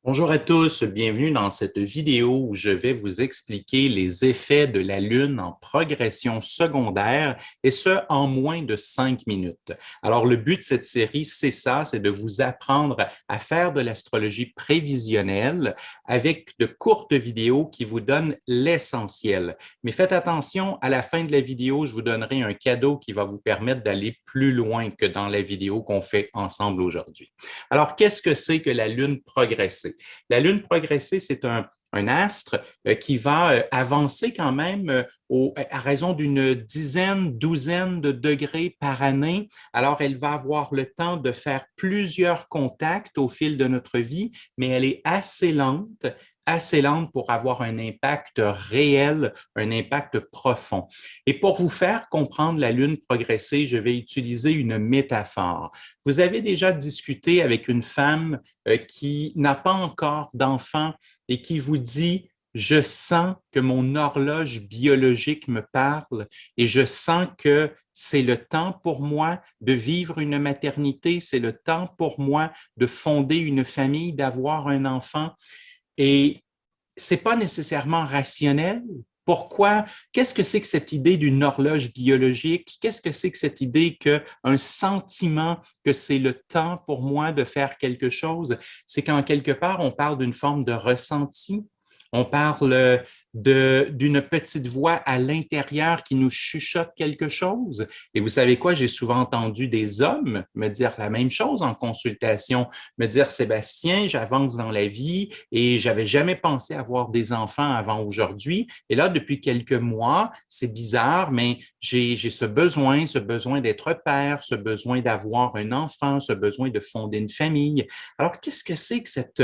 Bonjour à tous, bienvenue dans cette vidéo où je vais vous expliquer les effets de la Lune en progression secondaire et ce, en moins de 5 minutes. Alors, le but de cette série, c'est ça, c'est de vous apprendre à faire de l'astrologie prévisionnelle avec de courtes vidéos qui vous donnent l'essentiel. Mais faites attention, à la fin de la vidéo, je vous donnerai un cadeau qui va vous permettre d'aller plus loin que dans la vidéo qu'on fait ensemble aujourd'hui. Alors, qu'est-ce que c'est que la Lune progressée? La Lune progressée, c'est un astre qui va avancer quand même à raison d'une dizaine, douzaine de degrés par année. Alors, elle va avoir le temps de faire plusieurs contacts au fil de notre vie, mais elle est assez lente pour avoir un impact réel, un impact profond. Et pour vous faire comprendre la Lune progressée, je vais utiliser une métaphore. Vous avez déjà discuté avec une femme qui n'a pas encore d'enfant et qui vous dit, je sens que mon horloge biologique me parle et je sens que c'est le temps pour moi de vivre une maternité, c'est le temps pour moi de fonder une famille, d'avoir un enfant. Et c'est pas nécessairement rationnel. Pourquoi? Qu'est-ce que c'est que cette idée d'une horloge biologique? Qu'est-ce que c'est que cette idée qu'un sentiment que c'est le temps pour moi de faire quelque chose? C'est qu'en quelque part, on parle d'une forme de ressenti. On parle d'une petite voix à l'intérieur qui nous chuchote quelque chose. Et vous savez quoi? J'ai souvent entendu des hommes me dire la même chose en consultation, me dire, Sébastien, j'avance dans la vie et j'avais jamais pensé avoir des enfants avant aujourd'hui. Et là, depuis quelques mois, c'est bizarre, mais j'ai ce besoin d'être père, ce besoin d'avoir un enfant, ce besoin de fonder une famille. Alors, qu'est-ce que c'est que cette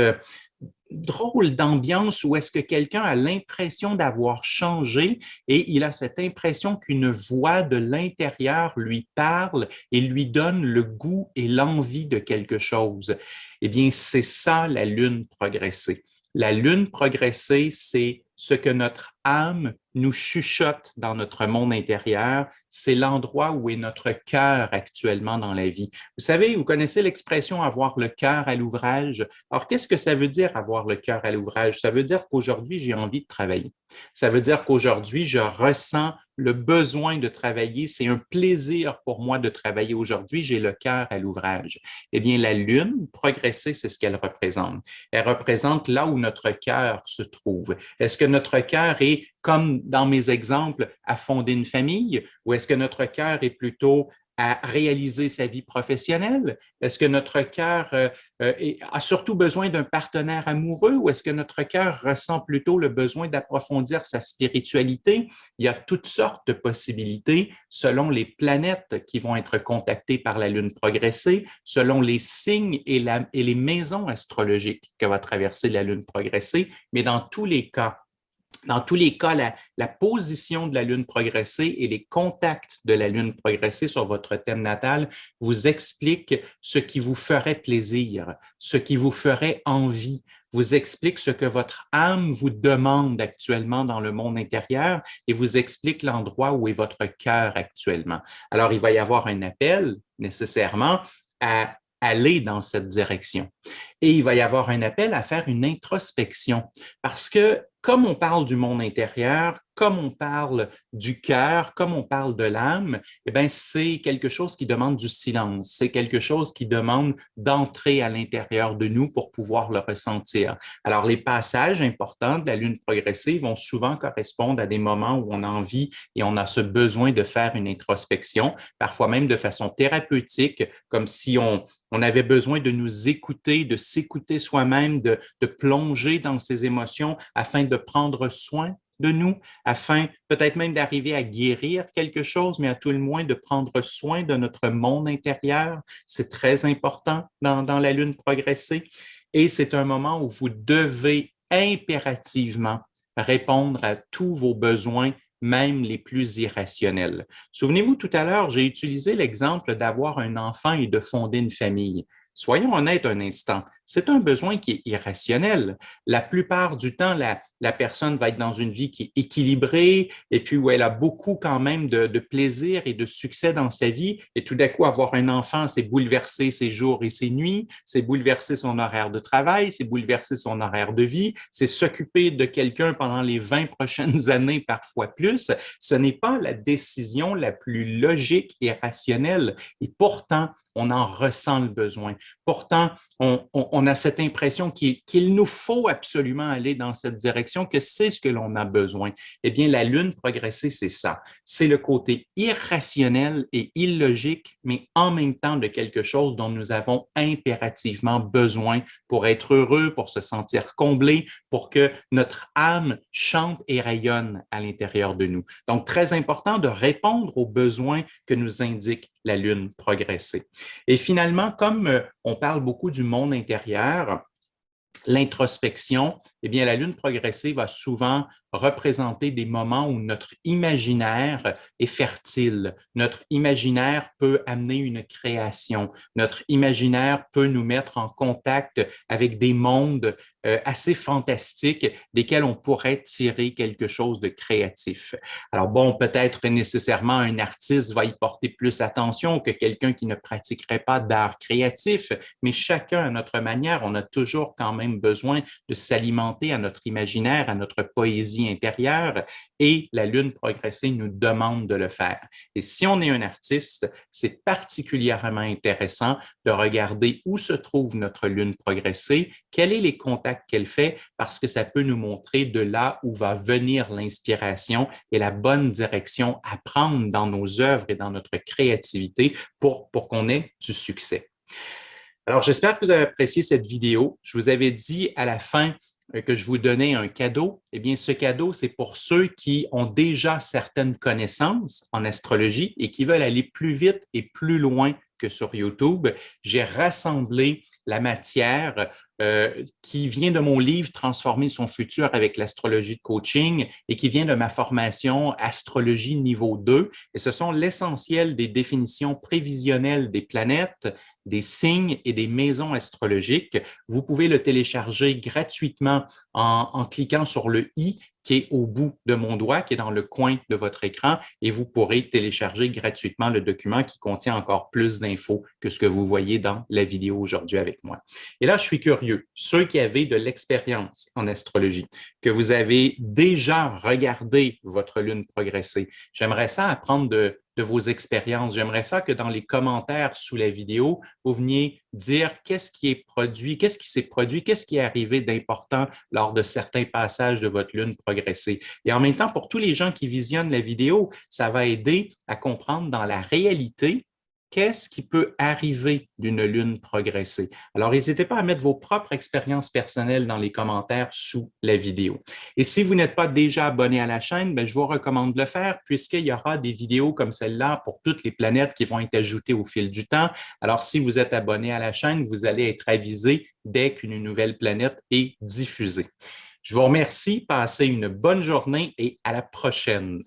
drôle d'ambiance où est-ce que quelqu'un a l'impression d'avoir changé et il a cette impression qu'une voix de l'intérieur lui parle et lui donne le goût et l'envie de quelque chose? Eh bien, c'est ça la lune progressée. La lune progressée, c'est ce que notre âme nous chuchote dans notre monde intérieur. C'est l'endroit où est notre cœur actuellement dans la vie. Vous savez, vous connaissez l'expression avoir le cœur à l'ouvrage. Alors, qu'est-ce que ça veut dire avoir le cœur à l'ouvrage? Ça veut dire qu'aujourd'hui, j'ai envie de travailler. Ça veut dire qu'aujourd'hui, je ressens le besoin de travailler. C'est un plaisir pour moi de travailler aujourd'hui. J'ai le cœur à l'ouvrage. Eh bien, la Lune progressée, c'est ce qu'elle représente. Elle représente là où notre cœur se trouve. Est-ce que notre cœur est, comme dans mes exemples, à fonder une famille ou est-ce que notre cœur est plutôt à réaliser sa vie professionnelle? Est-ce que notre cœur a surtout besoin d'un partenaire amoureux ou est-ce que notre cœur ressent plutôt le besoin d'approfondir sa spiritualité? Il y a toutes sortes de possibilités selon les planètes qui vont être contactées par la Lune progressée, selon les signes et les maisons astrologiques que va traverser la Lune progressée, mais dans tous les cas, la position de la Lune progressée et les contacts de la Lune progressée sur votre thème natal vous expliquent ce qui vous ferait plaisir, ce qui vous ferait envie, vous explique ce que votre âme vous demande actuellement dans le monde intérieur et vous explique l'endroit où est votre cœur actuellement. Alors, il va y avoir un appel nécessairement à aller dans cette direction. Et il va y avoir un appel à faire une introspection parce que comme on parle du monde intérieur, comme on parle du cœur, comme on parle de l'âme, eh bien, c'est quelque chose qui demande du silence. C'est quelque chose qui demande d'entrer à l'intérieur de nous pour pouvoir le ressentir. Alors, les passages importants de la lune progressive vont souvent correspondre à des moments où on a envie et on a ce besoin de faire une introspection, parfois même de façon thérapeutique, comme si on avait besoin de nous écouter, de s'écouter soi-même, de plonger dans ses émotions afin de prendre soin de nous, afin peut-être même d'arriver à guérir quelque chose, mais à tout le moins de prendre soin de notre monde intérieur. C'est très important dans la lune progressée. Et c'est un moment où vous devez impérativement répondre à tous vos besoins, même les plus irrationnels. Souvenez-vous, tout à l'heure, j'ai utilisé l'exemple d'avoir un enfant et de fonder une famille. soyons honnêtes un instant, c'est un besoin qui est irrationnel. La plupart du temps, la personne va être dans une vie qui est équilibrée et puis où elle a beaucoup quand même de plaisir et de succès dans sa vie. Et tout d'un coup, avoir un enfant, c'est bouleverser ses jours et ses nuits, c'est bouleverser son horaire de travail, c'est bouleverser son horaire de vie, c'est s'occuper de quelqu'un pendant les 20 prochaines années, parfois plus. Ce n'est pas la décision la plus logique et rationnelle. Et pourtant, on en ressent le besoin. Pourtant, on a cette impression qu'il nous faut absolument aller dans cette direction, que c'est ce que l'on a besoin. Eh bien, la lune progressée, c'est ça. C'est le côté irrationnel et illogique, mais en même temps de quelque chose dont nous avons impérativement besoin pour être heureux, pour se sentir comblé, pour que notre âme chante et rayonne à l'intérieur de nous. Donc, très important de répondre aux besoins que nous indique la lune progressée. Et finalement, comme on parle beaucoup du monde intérieur, l'introspection, eh bien, la lune progressée va souvent représenter des moments où notre imaginaire est fertile. Notre imaginaire peut amener une création. Notre imaginaire peut nous mettre en contact avec des mondes assez fantastiques desquels on pourrait tirer quelque chose de créatif. Alors bon, peut-être nécessairement un artiste va y porter plus attention que quelqu'un qui ne pratiquerait pas d'art créatif, mais chacun à notre manière, on a toujours quand même besoin de s'alimenter à notre imaginaire, à notre poésie intérieure, et la lune progressée nous demande de le faire. Et si on est un artiste, c'est particulièrement intéressant de regarder où se trouve notre lune progressée, quels sont les contacts qu'elle fait, parce que ça peut nous montrer de là où va venir l'inspiration et la bonne direction à prendre dans nos œuvres et dans notre créativité pour qu'on ait du succès. Alors, j'espère que vous avez apprécié cette vidéo. Je vous avais dit à la fin que je vous donnais un cadeau. Eh bien, ce cadeau, c'est pour ceux qui ont déjà certaines connaissances en astrologie et qui veulent aller plus vite et plus loin que sur YouTube. J'ai rassemblé la matière qui vient de mon livre Transformer son futur avec l'astrologie de coaching et qui vient de ma formation Astrologie niveau 2. Et ce sont l'essentiel des définitions prévisionnelles des planètes, des signes et des maisons astrologiques. Vous pouvez le télécharger gratuitement en cliquant sur le i qui est au bout de mon doigt, qui est dans le coin de votre écran, et vous pourrez télécharger gratuitement le document qui contient encore plus d'infos que ce que vous voyez dans la vidéo aujourd'hui avec moi. Et là, je suis curieux, ceux qui avaient de l'expérience en astrologie, que vous avez déjà regardé votre lune progresser, j'aimerais ça apprendre de vos expériences. J'aimerais ça que dans les commentaires sous la vidéo, vous veniez dire qu'est-ce qui est produit, qu'est-ce qui s'est produit, qu'est-ce qui est arrivé d'important lors de certains passages de votre lune progressée. Et en même temps, pour tous les gens qui visionnent la vidéo, ça va aider à comprendre dans la réalité qu'est-ce qui peut arriver d'une lune progressée. Alors, n'hésitez pas à mettre vos propres expériences personnelles dans les commentaires sous la vidéo. Et si vous n'êtes pas déjà abonné à la chaîne, bien, je vous recommande de le faire puisqu'il y aura des vidéos comme celle-là pour toutes les planètes qui vont être ajoutées au fil du temps. Alors, si vous êtes abonné à la chaîne, vous allez être avisé dès qu'une nouvelle planète est diffusée. Je vous remercie, passez une bonne journée et à la prochaine.